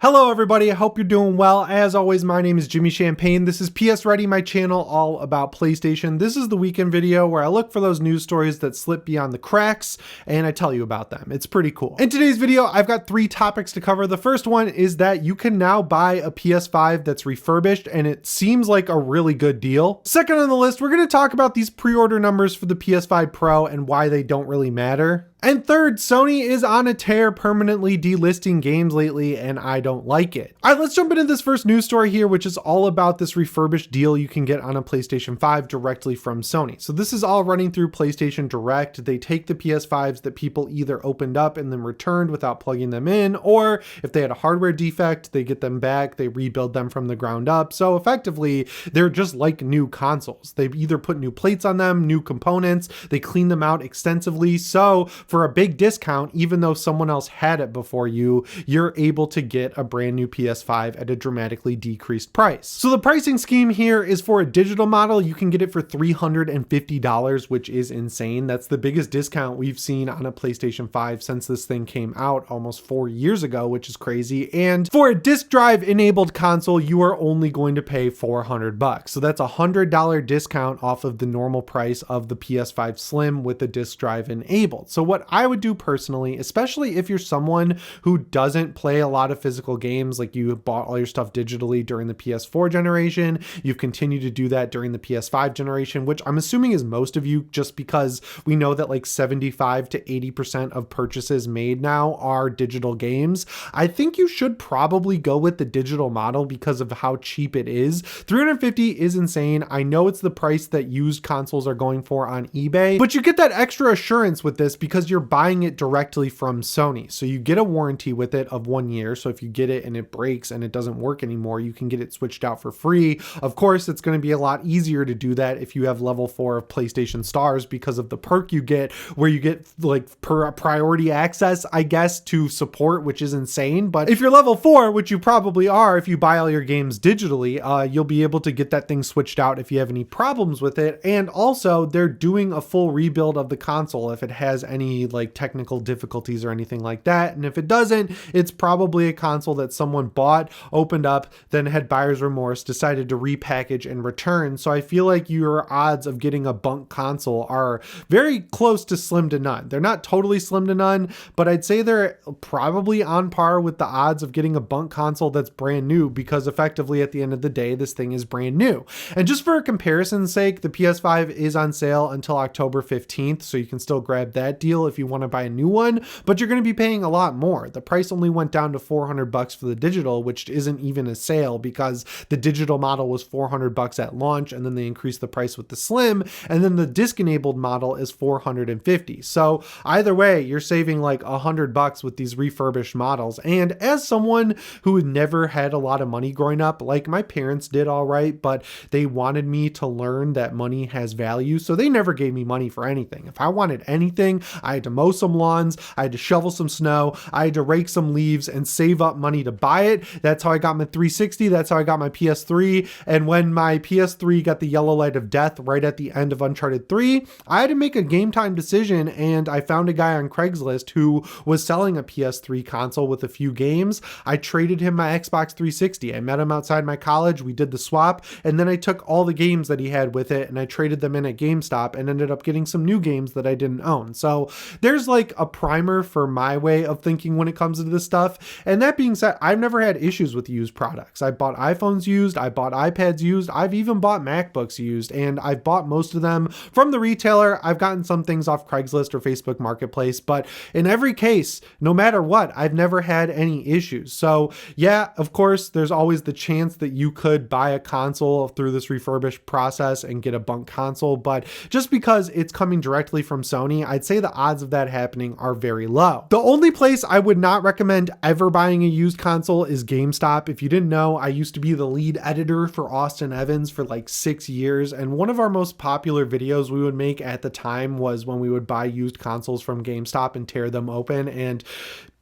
Hello everybody, I hope you're doing well. As always, my name is Jimmy Champagne. This is PSReady, my channel all about PlayStation. This is the weekend video where I look for those news stories that slip beyond the cracks and I tell you about them. It's pretty cool. In today's video, I've got 3 topics to cover. The first one is that you can now buy a PS5 that's refurbished and it seems like a really good deal. Second on the list, we're going to talk about these pre-order numbers for the PS5 Pro and why they don't really matter. And third, Sony is on a tear permanently delisting games lately, and I don't like it. All right, let's jump into this first news story here, which is all about this refurbished deal you can get on a PlayStation 5 directly from Sony. So this is all running through PlayStation Direct. They take the PS5s that people either opened up and then returned without plugging them in, or if they had a hardware defect, they get them back, they rebuild them from the ground up. So effectively, they're just like new consoles. They either put new plates on them, new components, they clean them out extensively. So for a big discount, even though someone else had it before you, you're able to get a brand new PS5 at a dramatically decreased price. So the pricing scheme here is for a digital model, you can get it for $350, which is insane. That's the biggest discount we've seen on a PlayStation 5 since this thing came out almost 4 years ago, which is crazy. And for a disc drive enabled console, you are only going to pay $400. So that's a $100 discount off of the normal price of the PS5 Slim with the disc drive enabled. So what I would do personally, especially if you're someone who doesn't play a lot of physical games, like you bought all your stuff digitally during the PS4 generation, you've continued to do that during the PS5 generation, which I'm assuming is most of you, just because we know that like 75 to 80% of purchases made now are digital games. I think you should probably go with the digital model because of how cheap it is. $350 is insane. I know it's the price that used consoles are going for on eBay, but you get that extra assurance with this because you're buying it directly from Sony. So you get a warranty with it of 1 year. So if you get it and it breaks and it doesn't work anymore, you can get it switched out for free. Of course, it's going to be a lot easier to do that if you have level 4 of PlayStation Stars because of the perk you get where you get like priority access, I guess, to support, which is insane. But if you're level 4, which you probably are, if you buy all your games digitally, you'll be able to get that thing switched out if you have any problems with it. And also they're doing a full rebuild of the console if it has any like technical difficulties or anything like that. And if it doesn't, it's probably a console that someone bought, opened up, then had buyer's remorse, decided to repackage and return. So I feel like your odds of getting a bunk console are very close to slim to none. They're not totally slim to none, but I'd say they're probably on par with the odds of getting a bunk console that's brand new, because effectively at the end of the day, this thing is brand new. And just for a comparison's sake, the PS5 is on sale until October 15th. So you can still grab that deal if you want to buy a new one, but you're going to be paying a lot more. The price only went down to $400 for the digital, which isn't even a sale because the digital model was $400 at launch, and then they increased the price with the Slim, and then the disc enabled model is $450. So either way, you're saving like $100 with these refurbished models. And as someone who never had a lot of money growing up, like my parents did all right, but they wanted me to learn that money has value. So they never gave me money for anything. If I wanted anything, I had to mow some lawns, I had to shovel some snow, I had to rake some leaves and save up money to buy it. That's how I got my 360. That's how I got my PS3. And when my PS3 got the yellow light of death right at the end of Uncharted 3, I had to make a game time decision, and I found a guy on Craigslist who was selling a PS3 console with a few games. I traded him my Xbox 360. I met him outside my college. We did the swap, and then I took all the games that he had with it and I traded them in at GameStop and ended up getting some new games that I didn't own. So there's like a primer for my way of thinking when it comes to this stuff. And that being said, I've never had issues with used products. I bought iPhones used, I bought iPads used, I've even bought MacBooks used, and I've bought most of them from the retailer. I've gotten some things off Craigslist or Facebook Marketplace, but in every case, no matter what, I've never had any issues. So yeah, of course, there's always the chance that you could buy a console through this refurbished process and get a bunk console, but just because it's coming directly from Sony, I'd say the odds of that happening are very low. The only place I would not recommend ever buying a used console is GameStop. If you didn't know, I used to be the lead editor for Austin Evans for like 6 years, and one of our most popular videos we would make at the time was when we would buy used consoles from GameStop and tear them open. And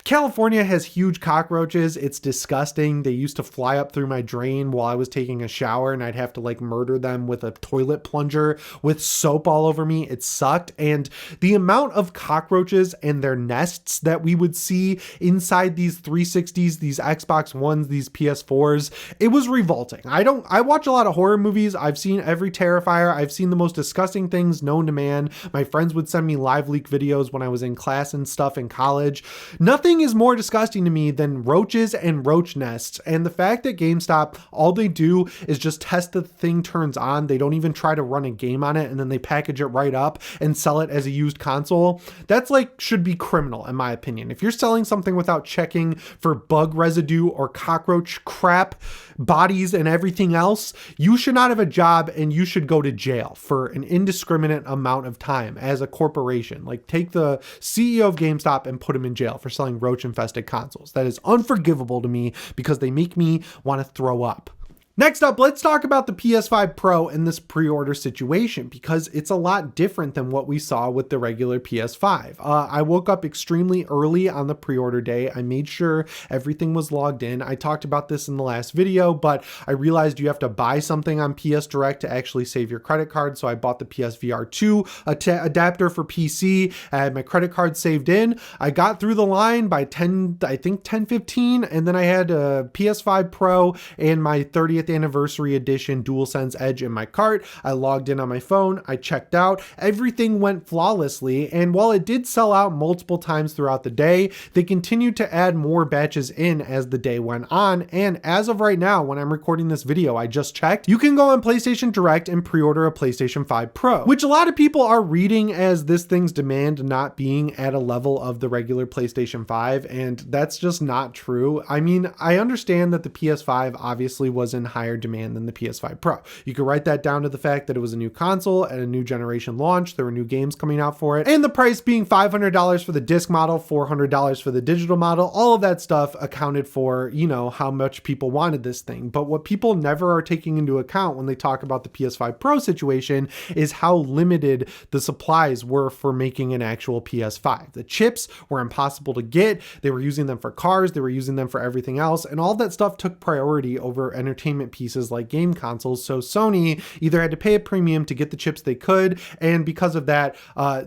California has huge cockroaches. It's disgusting. They used to fly up through my drain while I was taking a shower, and I'd have to like murder them with a toilet plunger with soap all over me. It sucked. And the amount of cockroaches and their nests that we would see inside these 360s, these Xbox Ones, these PS4s, it was revolting. I watch a lot of horror movies. I've seen every Terrifier. I've seen the most disgusting things known to man. My friends would send me live leak videos when I was in class and stuff in college. Nothing is more disgusting to me than roaches and roach nests. And the fact that GameStop, all they do is just test the thing turns on. They don't even try to run a game on it, and then they package it right up and sell it as a used console. That's like, should be criminal in my opinion. If you're selling something without checking for bug residue or cockroach crap, bodies and everything else, you should not have a job, and you should go to jail for an indiscriminate amount of time as a corporation. Like, take the CEO of GameStop and put him in jail for selling roach infested consoles. That is unforgivable to me because they make me want to throw up. Next up, let's talk about the PS5 Pro and this pre-order situation, because it's a lot different than what we saw with the regular PS5. I woke up extremely early on the pre-order day. I made sure everything was logged in. I talked about this in the last video, but I realized you have to buy something on PS Direct to actually save your credit card. So I bought the PSVR 2 adapter for PC. I had my credit card saved in. I got through the line by 10:15, and then I had a PS5 Pro and my 30th anniversary edition DualSense Edge in my cart. I logged in on my phone. I checked out. Everything went flawlessly. And while it did sell out multiple times throughout the day, they continued to add more batches in as the day went on. And as of right now, when I'm recording this video, I just checked, you can go on PlayStation Direct and pre-order a PlayStation 5 Pro, which a lot of people are reading as this thing's demand not being at a level of the regular PlayStation 5. And that's just not true. I mean, I understand that the PS5 obviously was in higher demand than the PS5 Pro. You could write that down to the fact that it was a new console at a new generation launch. There were new games coming out for it, and the price being $500 for the disc model, $400 for the digital model. All of that stuff accounted for, you know, how much people wanted this thing. But what people never are taking into account when they talk about the PS5 Pro situation is how limited the supplies were for making an actual PS5. The chips were impossible to get. They were using them for cars. They were using them for everything else. And all that stuff took priority over entertainment pieces like game consoles. So Sony either had to pay a premium to get the chips they could, and because of that,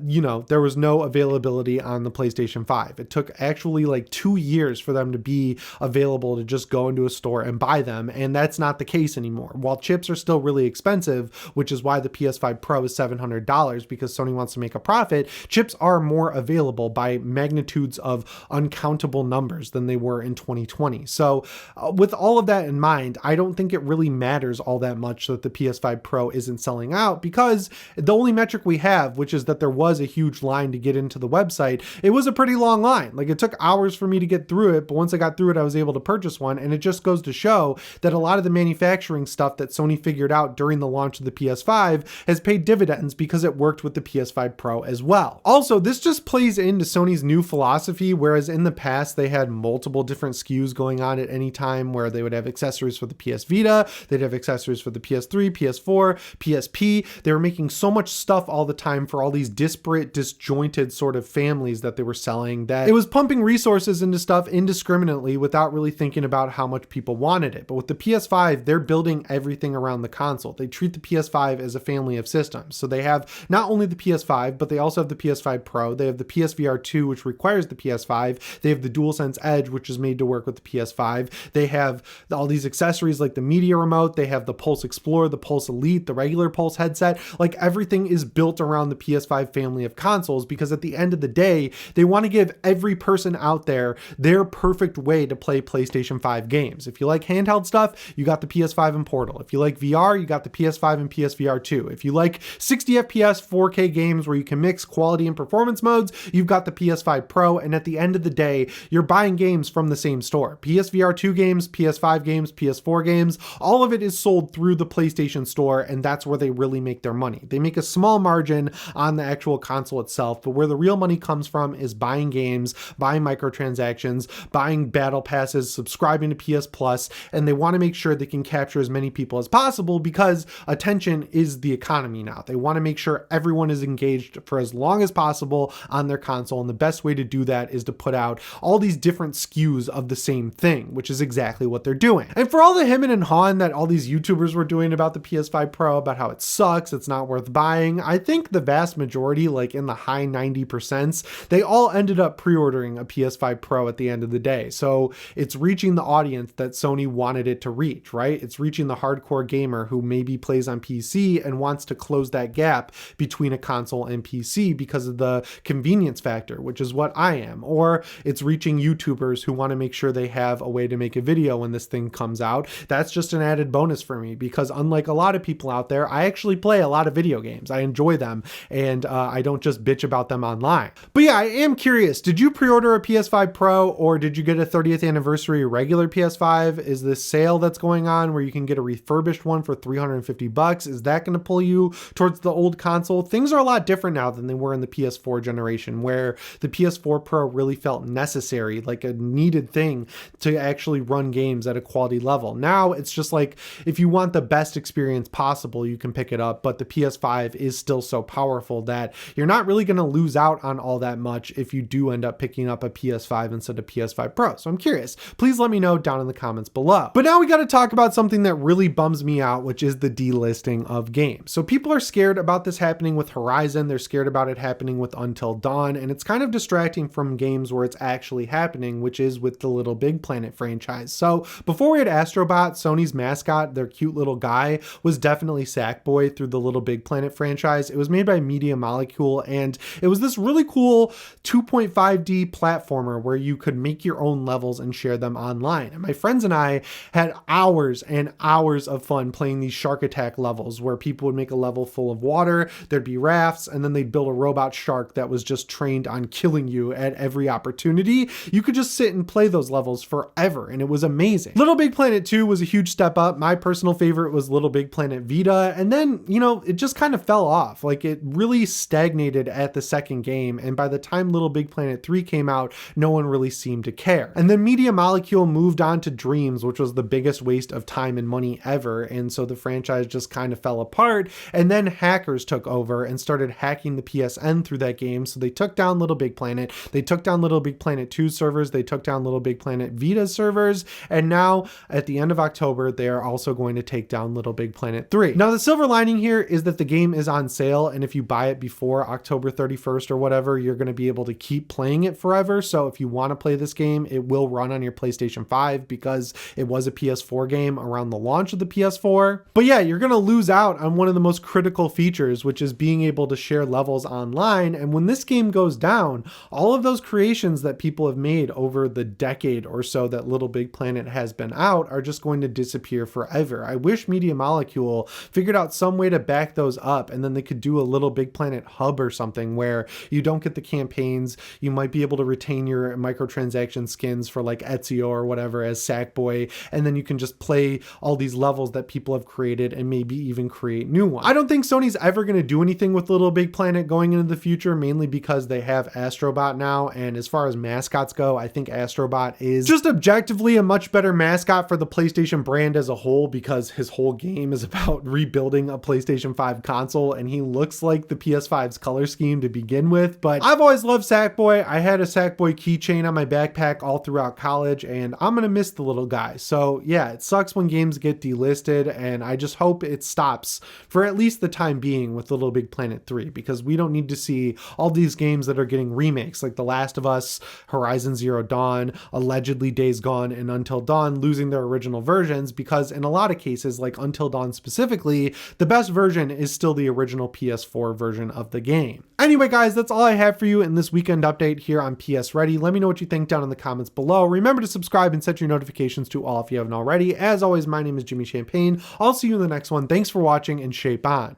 you know, there was no availability on the PlayStation 5. It took actually like 2 years for them to be available to just go into a store and buy them, and that's not the case anymore. While chips are still really expensive, which is why the PS5 Pro is $700 because Sony wants to make a profit, chips are more available by magnitudes of uncountable numbers than they were in 2020. So with all of that in mind, I don't think it really matters all that much that the PS5 Pro isn't selling out, because the only metric we have, which is that there was a huge line to get into the website, it was a pretty long line. Like, it took hours for me to get through it, but once I got through it, I was able to purchase one. And it just goes to show that a lot of the manufacturing stuff that Sony figured out during the launch of the PS5 has paid dividends because it worked with the PS5 Pro as well. Also, this just plays into Sony's new philosophy, whereas in the past they had multiple different SKUs going on at any time, where they would have accessories for the PS Vita, they'd have accessories for the PS3, PS4, PSP. They were making so much stuff all the time for all these disparate, disjointed sort of families that they were selling, that it was pumping resources into stuff indiscriminately without really thinking about how much people wanted it. But with the PS5, they're building everything around the console. They treat the PS5 as a family of systems. So they have not only the PS5, but they also have the PS5 Pro. They have the PSVR 2, which requires the PS5. They have the DualSense Edge, which is made to work with the PS5. They have all these accessories like the media remote. They have the Pulse Explorer, the Pulse Elite, the regular Pulse headset. Like, everything is built around the PS5 family of consoles, because at the end of the day, they want to give every person out there their perfect way to play PlayStation 5 games. If you like handheld stuff, you got the PS5 and Portal. If you like VR, you got the PS5 and PSVR 2. If you like 60 FPS 4K games where you can mix quality and performance modes, you've got the PS5 Pro. And at the end of the day, you're buying games from the same store. PSVR 2 games, PS5 games, PS4 games, games, all of it is sold through the PlayStation Store, and that's where they really make their money. They make a small margin on the actual console itself, but where the real money comes from is buying games, buying microtransactions, buying battle passes, subscribing to PS Plus, and they want to make sure they can capture as many people as possible because attention is the economy now. They want to make sure everyone is engaged for as long as possible on their console, and the best way to do that is to put out all these different SKUs of the same thing, which is exactly what they're doing. And for all the hemming and hawing that all these YouTubers were doing about the PS5 Pro, about how it sucks, it's not worth buying, I think the vast majority, like in the high 90%, they all ended up pre-ordering a PS5 Pro at the end of the day. So it's reaching the audience that Sony wanted it to reach, right? It's reaching the hardcore gamer who maybe plays on PC and wants to close that gap between a console and PC because of the convenience factor, which is what I am. Or it's reaching YouTubers who want to make sure they have a way to make a video when this thing comes out. That's just an added bonus for me because unlike a lot of people out there, I actually play a lot of video games. I enjoy them, and I don't just bitch about them online. But yeah, I am curious. Did you pre-order a PS5 Pro, or did you get a 30th anniversary regular PS5? Is this sale that's going on where you can get a refurbished one for $350? Is that going to pull you towards the old console? Things are a lot different now than they were in the PS4 generation, where the PS4 Pro really felt necessary, like a needed thing to actually run games at a quality level. Now it's just like, if you want the best experience possible, you can pick it up, but the PS5 is still so powerful that you're not really going to lose out on all that much if you do end up picking up a PS5 instead of PS5 Pro. So I'm curious. Please let me know down in the comments below. But now we got to talk about something that really bums me out, which is the delisting of games. So people are scared about this happening with Horizon. They're scared about it happening with Until Dawn, and it's kind of distracting from games where it's actually happening, which is with the Little Big Planet franchise. So before we had Astrobot, Sony's mascot, their cute little guy, was definitely Sackboy through the Little Big Planet franchise. It was made by Media Molecule, and it was this really cool 2.5D platformer where you could make your own levels and share them online. And my friends and I had hours and hours of fun playing these shark attack levels where people would make a level full of water, there'd be rafts, and then they'd build a robot shark that was just trained on killing you at every opportunity. You could just sit and play those levels forever, and it was amazing. Little Big Planet 2 was a huge step up. My personal favorite was Little Big Planet Vita, and then, you know, it just kind of fell off. Like, it really stagnated at the second game, and by the time Little Big Planet 3 came out, no one really seemed to care. And then Media Molecule moved on to Dreams, which was the biggest waste of time and money ever, and so the franchise just kind of fell apart, and then hackers took over and started hacking the PSN through that game, so they took down Little Big Planet, they took down Little Big Planet 2 servers, they took down Little Big Planet Vita servers, and now at the end of October, they are also going to take down Little Big Planet 3. Now, the silver lining here is that the game is on sale, and if you buy it before October 31st or whatever, you're going to be able to keep playing it forever. So if you want to play this game, it will run on your PlayStation 5 because it was a PS4 game around the launch of the PS4. But yeah, you're going to lose out on one of the most critical features, which is being able to share levels online. And when this game goes down, all of those creations that people have made over the decade or so that Little Big Planet has been out are just going to disappear forever. I wish Media Molecule figured out some way to back those up, and then they could do a Little Big Planet hub or something where you don't get the campaigns. You might be able to retain your microtransaction skins for like Ezio or whatever as Sackboy, and then you can just play all these levels that people have created and maybe even create new ones. I don't think Sony's ever going to do anything with Little Big Planet going into the future, mainly because they have Astrobot now, and as far as mascots go, I think Astrobot is just objectively a much better mascot for the PlayStation brand as a whole because his whole game is about rebuilding a PlayStation 5 console, and he looks like the PS5's color scheme to begin with. But I've always loved Sackboy. I had a Sackboy keychain on my backpack all throughout college, and I'm gonna miss the little guy. So yeah, it sucks when games get delisted, and I just hope it stops for at least the time being with Little Big Planet 3, because we don't need to see all these games that are getting remakes like The Last of Us, Horizon Zero Dawn, allegedly Days Gone, and Until Dawn losing their original versions, because in a lot of cases, like Until Dawn specifically, the best version is still the original PS4 version of the game. Anyway, guys, that's all I have for you in this weekend update here on PSReady. Let me know what you think down in the comments below. Remember to subscribe and set your notifications to all if you haven't already. As always, my name is Jimmy Champagne. I'll see you in the next one. Thanks for watching, and shape on.